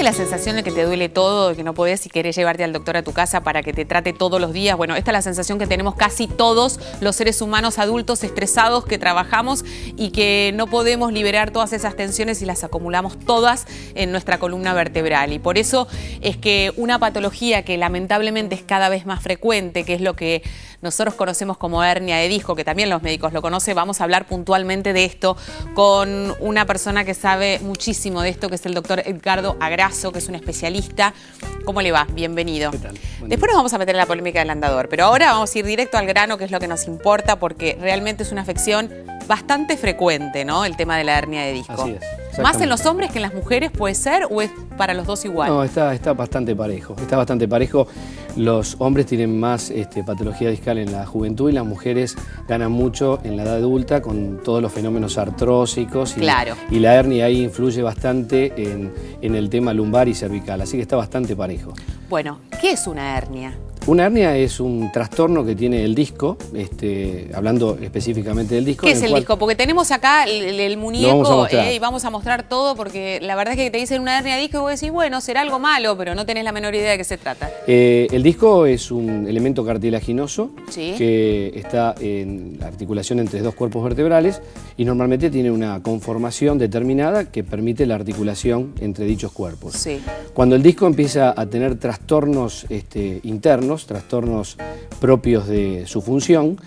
la sensación de que te duele todo, de que no podés y querés llevarte al doctor a tu casa para que te trate todos los días? Bueno, esta es la sensación que tenemos casi todos los seres humanos adultos estresados que trabajamos y que no podemos liberar todas esas tensiones y las acumulamos todas en nuestra columna vertebral. Y por eso es que una patología que lamentablemente es cada vez más frecuente, que es lo que nosotros conocemos como hernia de disco, que también los médicos lo conocen, vamos a hablar puntualmente de esto con una persona que sabe muchísimo de esto, que es el doctor Edgardo Agrasso, que es un especialista. ¿Cómo le va? Bienvenido. ¿Qué tal? Después nos vamos a meter en la polémica del andador, pero ahora vamos a ir directo al grano, que es lo que nos importa, porque realmente es una afección bastante frecuente, ¿no? El tema de la hernia de disco. Así es. ¿Más en los hombres que en las mujeres puede ser o es para los dos igual? No, está bastante parejo. Está bastante parejo. Los hombres tienen más patología discal en la juventud y las mujeres ganan mucho en la edad adulta con todos los fenómenos artrósicos. Claro. Y la hernia ahí influye bastante en el tema lumbar y cervical, así que está bastante parejo. Bueno, ¿qué es una hernia? Una hernia es un trastorno que tiene el disco, hablando específicamente del disco. ¿Qué es el disco? Porque tenemos acá el muñeco y vamos a mostrar todo, porque la verdad es que te dicen una hernia de disco y vos decís, bueno, será algo malo, pero no tenés la menor idea de qué se trata. El disco es un elemento cartilaginoso, ¿sí?, que está en la articulación entre dos cuerpos vertebrales y normalmente tiene una conformación determinada que permite la articulación entre dichos cuerpos. Sí. Cuando el disco empieza a tener trastornos internos, trastornos propios de su función,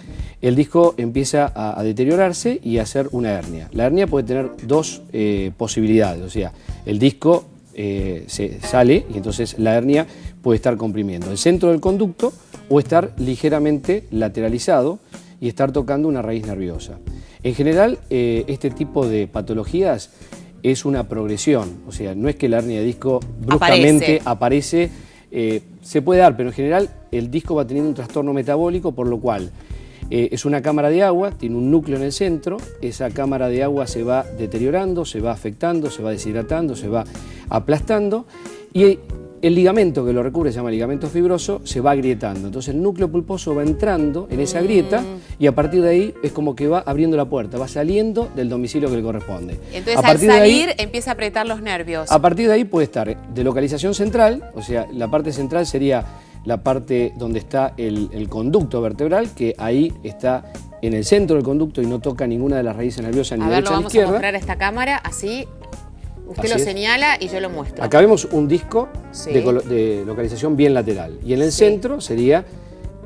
el disco empieza a deteriorarse y a hacer una hernia. La hernia puede tener dos posibilidades, o sea, el disco se sale y entonces la hernia puede estar comprimiendo el centro del conducto o estar ligeramente lateralizado y estar tocando una raíz nerviosa. En general, este tipo de patologías es una progresión, o sea, no es que la hernia de disco bruscamente aparece. Se puede dar, pero en general el disco va teniendo un trastorno metabólico, por lo cual es una cámara de agua, tiene un núcleo en el centro, esa cámara de agua se va deteriorando, se va afectando, se va deshidratando, se va aplastando y el ligamento que lo recubre, se llama ligamento fibroso, se va agrietando. Entonces el núcleo pulposo va entrando en esa grieta y a partir de ahí es como que va abriendo la puerta, va saliendo del domicilio que le corresponde. Entonces al salir empieza a apretar los nervios. A partir de ahí puede estar de localización central, o sea, la parte central sería la parte donde está el conducto vertebral, que ahí está en el centro del conducto y no toca ninguna de las raíces nerviosas ni derecha ni izquierda. Vamos a mostrar a esta cámara, así. Usted lo señala y yo lo muestro. Acá vemos un disco de localización bien lateral y en el centro sería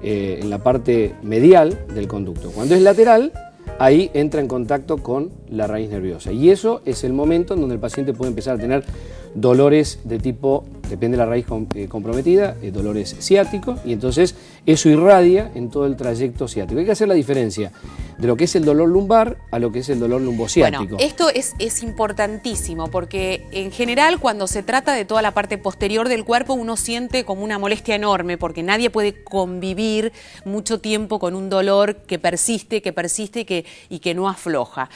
en la parte medial del conducto. Cuando es lateral, ahí entra en contacto con la raíz nerviosa y eso es el momento en donde el paciente puede empezar a tener dolores de tipo, depende de la raíz comprometida, dolores ciáticos, y entonces eso irradia en todo el trayecto ciático. Hay que hacer la diferencia de lo que es el dolor lumbar a lo que es el dolor lumbociático. Bueno, esto es importantísimo porque en general cuando se trata de toda la parte posterior del cuerpo uno siente como una molestia enorme porque nadie puede convivir mucho tiempo con un dolor que persiste y que no afloja.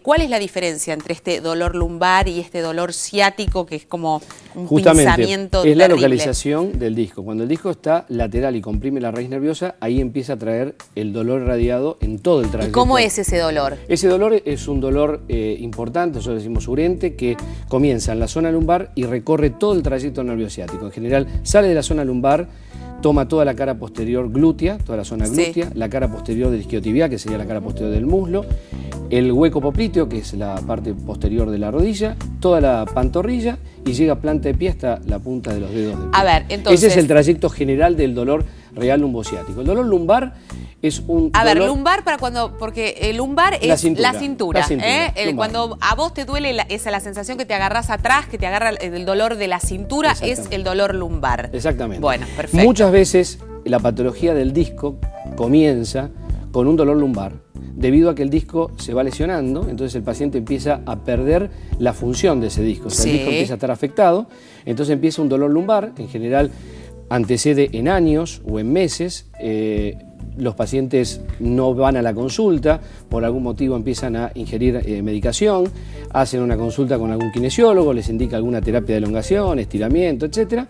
¿Cuál es la diferencia entre este dolor lumbar y este dolor ciático que es como un pinzamiento terrible? Es la localización del disco. Cuando el disco está lateral y comprime la raíz nerviosa, ahí empieza a traer el dolor irradiado en todo el trayecto. ¿Y cómo es ese dolor? Ese dolor es un dolor importante, nosotros decimos urente, que comienza en la zona lumbar y recorre todo el trayecto nerviociático. En general sale de la zona lumbar, toma toda la cara posterior glútea, toda la zona glútea, la cara posterior del isquiotibial, que sería la cara posterior del muslo, el hueco popliteo, que es la parte posterior de la rodilla, toda la pantorrilla y llega a planta de pie hasta la punta de los dedos del pie. A ver, entonces... Ese es el trayecto general del dolor real lumbociático. El dolor lumbar es un lumbar para cuando, porque el lumbar es la cintura. Cuando a vos te duele la sensación que te agarrás atrás, que te agarra el dolor de la cintura, es el dolor lumbar. Exactamente. Bueno, perfecto. Muchas veces la patología del disco comienza con un dolor lumbar, debido a que el disco se va lesionando, entonces el paciente empieza a perder la función de ese disco. O sea, el disco empieza a estar afectado, entonces empieza un dolor lumbar, en general antecede en años o en meses. Los pacientes no van a la consulta, por algún motivo empiezan a ingerir medicación, hacen una consulta con algún kinesiólogo, les indica alguna terapia de elongación, estiramiento, etc.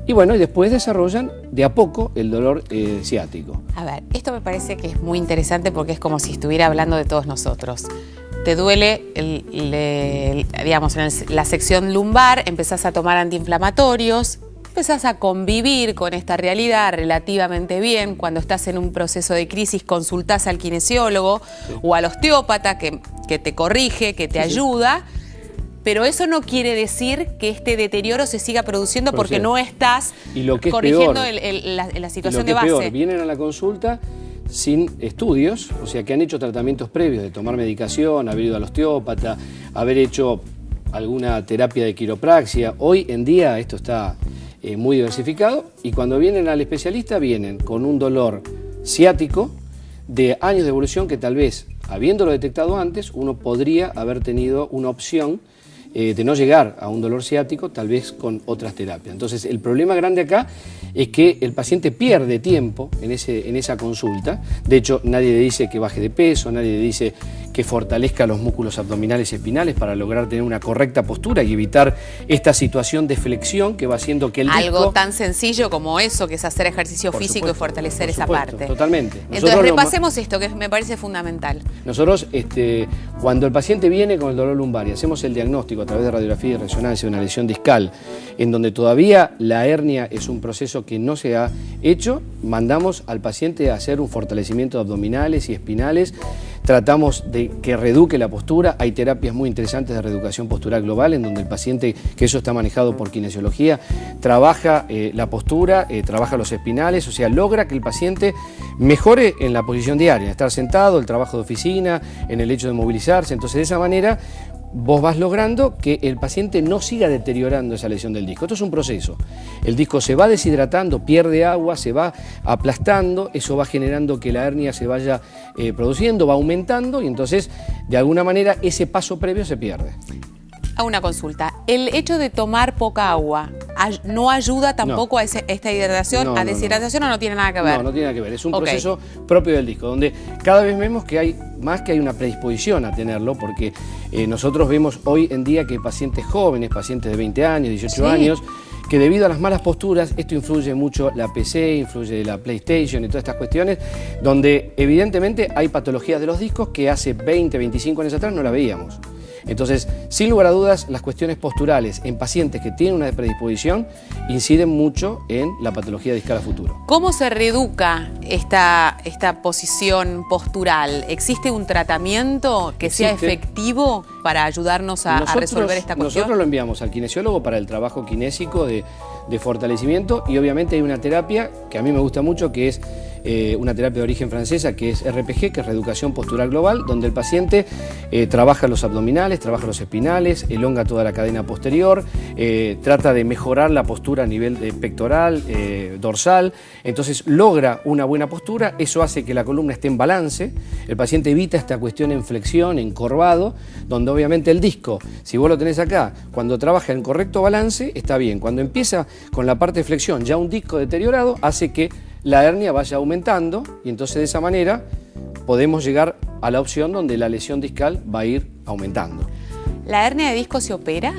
Y bueno, y después desarrollan de a poco el dolor ciático. A ver, esto me parece que es muy interesante porque es como si estuviera hablando de todos nosotros. te duele, digamos, en la sección lumbar, empezás a tomar antiinflamatorios, empezás a convivir con esta realidad relativamente bien. Cuando estás en un proceso de crisis, consultás al kinesiólogo o al osteópata que te corrige, que te ayuda. Pero eso no quiere decir que este deterioro se siga produciendo porque no estás corrigiendo la situación de base. Peor, vienen a la consulta sin estudios, o sea que han hecho tratamientos previos de tomar medicación, haber ido al osteópata, haber hecho alguna terapia de quiropraxia. Hoy en día esto está muy diversificado y cuando vienen al especialista vienen con un dolor ciático de años de evolución que tal vez, habiéndolo detectado antes, uno podría haber tenido una opción de no llegar a un dolor ciático, tal vez con otras terapias. Entonces, el problema grande acá es que el paciente pierde tiempo en esa consulta. De hecho, nadie le dice que baje de peso, nadie le dice que fortalezca los músculos abdominales y espinales para lograr tener una correcta postura y evitar esta situación de flexión que va haciendo que el disco... Algo tan sencillo como eso, que es hacer ejercicio físico y fortalecer esa parte. Totalmente. Entonces, repasemos esto, que me parece fundamental. Nosotros, cuando el paciente viene con el dolor lumbar y hacemos el diagnóstico a través de radiografía y resonancia de una lesión discal, en donde todavía la hernia es un proceso que no se ha hecho, mandamos al paciente a hacer un fortalecimiento de abdominales y espinales, tratamos de que reeduque la postura. Hay terapias muy interesantes de reeducación postural global en donde el paciente, que eso está manejado por kinesiología, trabaja la postura, trabaja los espinales, o sea, logra que el paciente mejore en la posición diaria, estar sentado, el trabajo de oficina, en el hecho de movilizarse. Entonces, de esa manera vos vas logrando que el paciente no siga deteriorando esa lesión del disco. Esto es un proceso. El disco se va deshidratando, pierde agua, se va aplastando, eso va generando que la hernia se vaya produciendo, va aumentando y entonces, de alguna manera, ese paso previo se pierde. A una consulta. ¿El hecho de tomar poca agua no ayuda tampoco a esta hidratación, a deshidratación o no tiene nada que ver? No tiene nada que ver. Es un proceso propio del disco, donde cada vez vemos que hay una predisposición a tenerlo, porque nosotros vemos hoy en día que hay pacientes jóvenes, pacientes de 20 años, 18 años, que debido a las malas posturas, esto influye mucho la PC, influye la PlayStation y todas estas cuestiones, donde evidentemente hay patologías de los discos que hace 20, 25 años atrás no la veíamos. Entonces, sin lugar a dudas, las cuestiones posturales en pacientes que tienen una predisposición inciden mucho en la patología discal a futuro. ¿Cómo se reeduca esta posición postural? ¿Existe un tratamiento que sea efectivo para ayudarnos a resolver esta cuestión? Nosotros lo enviamos al kinesiólogo para el trabajo kinésico de fortalecimiento y obviamente hay una terapia que a mí me gusta mucho, que es una terapia de origen francesa, que es RPG, que es reeducación postural global, donde el paciente trabaja los abdominales, trabaja los espinales, elonga toda la cadena posterior, trata de mejorar la postura a nivel de pectoral, dorsal, entonces logra una buena postura, eso hace que la columna esté en balance, el paciente evita esta cuestión en flexión, encorvado, donde obviamente el disco, si vos lo tenés acá, cuando trabaja en correcto balance, está bien, cuando empieza con la parte de flexión, ya un disco deteriorado, hace que la hernia vaya aumentando y entonces de esa manera podemos llegar a la opción donde la lesión discal va a ir aumentando. ¿La hernia de disco se opera?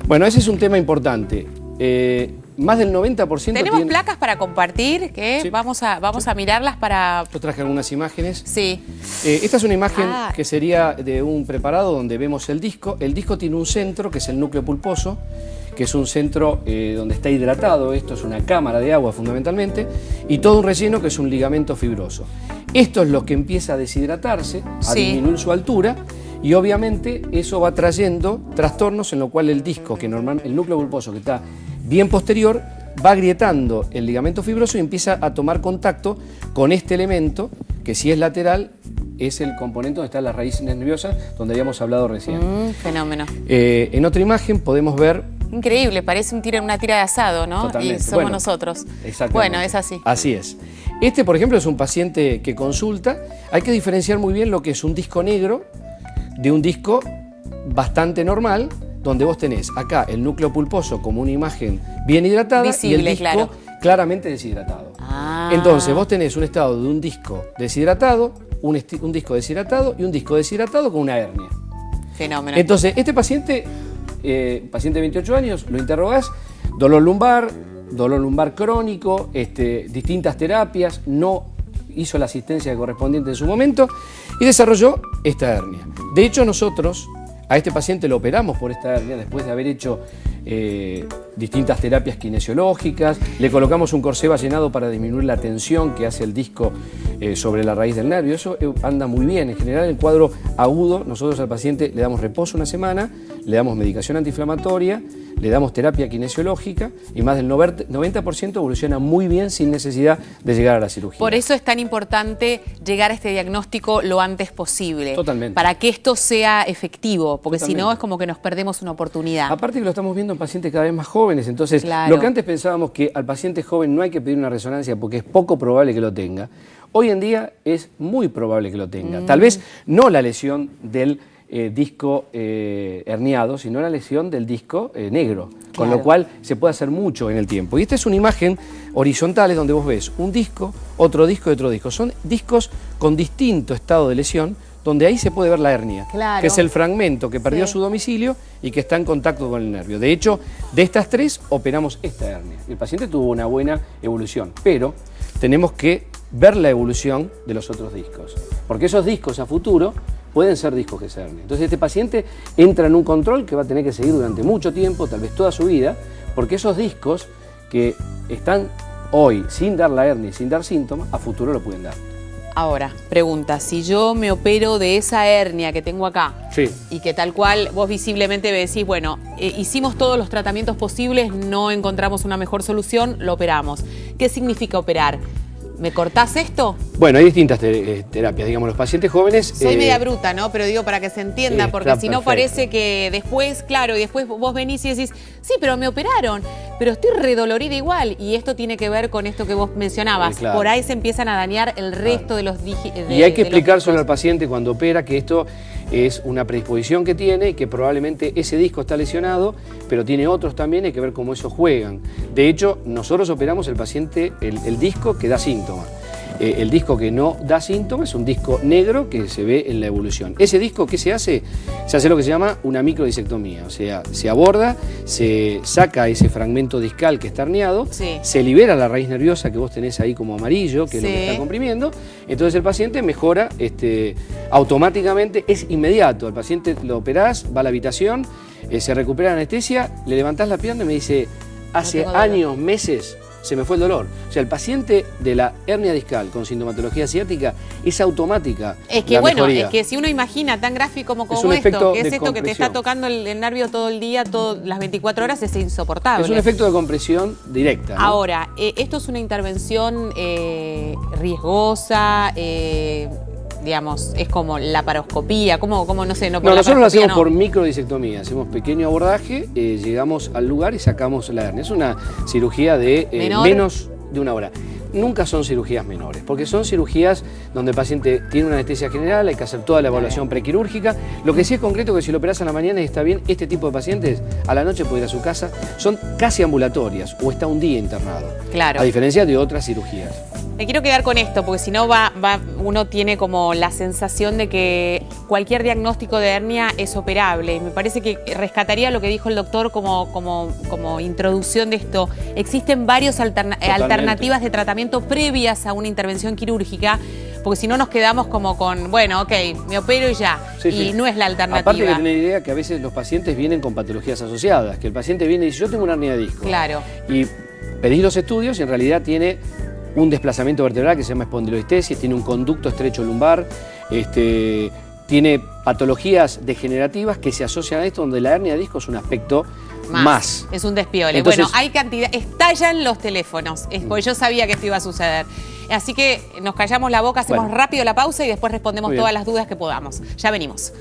Bueno, ese es un tema importante. Más del 90%... ¿Tenemos placas para compartir? Sí. Vamos a mirarlas para... Yo traje algunas imágenes. Sí. Esta es una imagen que sería de un preparado donde vemos el disco. El disco tiene un centro, que es el núcleo pulposo, que es un centro donde está hidratado, esto es una cámara de agua fundamentalmente, y todo un relleno que es un ligamento fibroso. Esto es lo que empieza a deshidratarse, a disminuir su altura, y obviamente eso va trayendo trastornos en lo cual el disco, que normalmente el núcleo pulposo que está bien posterior, va agrietando el ligamento fibroso y empieza a tomar contacto con este elemento, que si es lateral, es el componente donde están las raíces nerviosas, donde habíamos hablado recién. Fenómeno. En otra imagen podemos ver... Increíble, parece una tira de asado, ¿no? Totalmente. Y somos nosotros. Exactamente. Bueno, es así. Así es. Este, por ejemplo, es un paciente que consulta. Hay que diferenciar muy bien lo que es un disco negro de un disco bastante normal, donde vos tenés acá el núcleo pulposo como una imagen bien hidratada visible, y el disco claramente deshidratado. Entonces vos tenés un estado de un disco deshidratado, un disco deshidratado y un disco deshidratado con una hernia. Fenómeno. Entonces, este paciente, paciente de 28 años, lo interrogás, dolor lumbar crónico, distintas terapias, no hizo la asistencia correspondiente en su momento y desarrolló esta hernia. De hecho, nosotros a este paciente lo operamos por esta hernia después de haber hecho distintas terapias kinesiológicas, le colocamos un corsé ballenado para disminuir la tensión que hace el disco sobre la raíz del nervio. Eso anda muy bien. En general, en el cuadro agudo, nosotros al paciente le damos reposo una semana, le damos medicación antiinflamatoria, le damos terapia kinesiológica y más del 90% evoluciona muy bien sin necesidad de llegar a la cirugía. Por eso es tan importante llegar a este diagnóstico lo antes posible. Totalmente. Para que esto sea efectivo, porque si no es como que nos perdemos una oportunidad. Aparte que lo estamos viendo en pacientes cada vez más jóvenes, entonces claro. Lo que antes pensábamos que al paciente joven no hay que pedir una resonancia porque es poco probable que lo tenga, hoy en día es muy probable que lo tenga. Tal vez no la lesión del disco herniado, sino la lesión del disco negro, con lo cual se puede hacer mucho en el tiempo. Y esta es una imagen horizontal donde vos ves un disco, otro disco y otro disco. Son discos con distinto estado de lesión, donde ahí se puede ver la hernia, que es el fragmento que perdió su domicilio y que está en contacto con el nervio. De hecho, de estas tres operamos esta hernia. El paciente tuvo una buena evolución, pero tenemos que ver la evolución de los otros discos, porque esos discos a futuro pueden ser discos que se hernian. Entonces este paciente entra en un control que va a tener que seguir durante mucho tiempo, tal vez toda su vida, porque esos discos que están hoy sin dar la hernia y sin dar síntomas, a futuro lo pueden dar. Ahora, pregunta, si yo me opero de esa hernia que tengo acá y que tal cual vos visiblemente me decís, bueno, hicimos todos los tratamientos posibles, no encontramos una mejor solución, lo operamos. ¿Qué significa operar? ¿Me cortás esto? Bueno, hay distintas terapias, digamos, los pacientes jóvenes... Soy media bruta, ¿no? Pero digo para que se entienda, porque si no parece que después, claro, y después vos venís y decís, sí, pero me operaron, pero estoy redolorida igual, y esto tiene que ver con esto que vos mencionabas. Por ahí se empiezan a dañar el resto de los dígitos. Y hay que explicárselo al paciente cuando opera que esto es una predisposición que tiene y que probablemente ese disco está lesionado, pero tiene otros también, hay que ver cómo esos juegan. De hecho, nosotros operamos el paciente, el disco que da síntomas. El disco que no da síntomas es un disco negro que se ve en la evolución. Ese disco, ¿qué se hace? Se hace lo que se llama una microdisectomía, o sea, se aborda, se saca ese fragmento discal que está herniado, se libera la raíz nerviosa que vos tenés ahí como amarillo, que es lo que está comprimiendo, entonces el paciente mejora automáticamente, es inmediato. El paciente lo operás, va a la habitación, se recupera la anestesia, le levantás la pierna y me dice, hace años, meses, se me fue el dolor. O sea, el paciente de la hernia discal con sintomatología ciática es automática. Es que bueno, es que si uno imagina tan gráfico como esto, que es esto que te está tocando el nervio todo el día, las 24 horas, es insoportable. Es un efecto de compresión directa, ¿no? Ahora, esto es una intervención riesgosa, digamos, es como laparoscopía, como no sé, no por nosotros lo hacemos por microdisectomía, hacemos pequeño abordaje, llegamos al lugar y sacamos la hernia. Es una cirugía de menos de una hora. Nunca son cirugías menores, porque son cirugías donde el paciente tiene una anestesia general, hay que hacer toda la evaluación prequirúrgica. Lo que sí es concreto es que si lo operás a la mañana y está bien, este tipo de pacientes a la noche puede ir a su casa, son casi ambulatorias o está un día internado. A diferencia de otras cirugías. Me quiero quedar con esto, porque si no uno tiene como la sensación de que cualquier diagnóstico de hernia es operable. Me parece que rescataría lo que dijo el doctor como introducción de esto. Existen varias alternativas de tratamiento previas a una intervención quirúrgica, porque si no nos quedamos como con, bueno, ok, me opero y ya, no es la alternativa. Aparte de tener idea que a veces los pacientes vienen con patologías asociadas, que el paciente viene y dice, yo tengo una hernia de disco. Y pedís los estudios y en realidad tiene un desplazamiento vertebral que se llama espondilodistesis, tiene un conducto estrecho lumbar, tiene patologías degenerativas que se asocian a esto, donde la hernia de disco es un aspecto más. Es un despiole. Entonces, bueno, hay cantidad, estallan los teléfonos, porque yo sabía que esto iba a suceder. Así que nos callamos la boca, hacemos rápido la pausa y después respondemos todas las dudas que podamos. Ya venimos.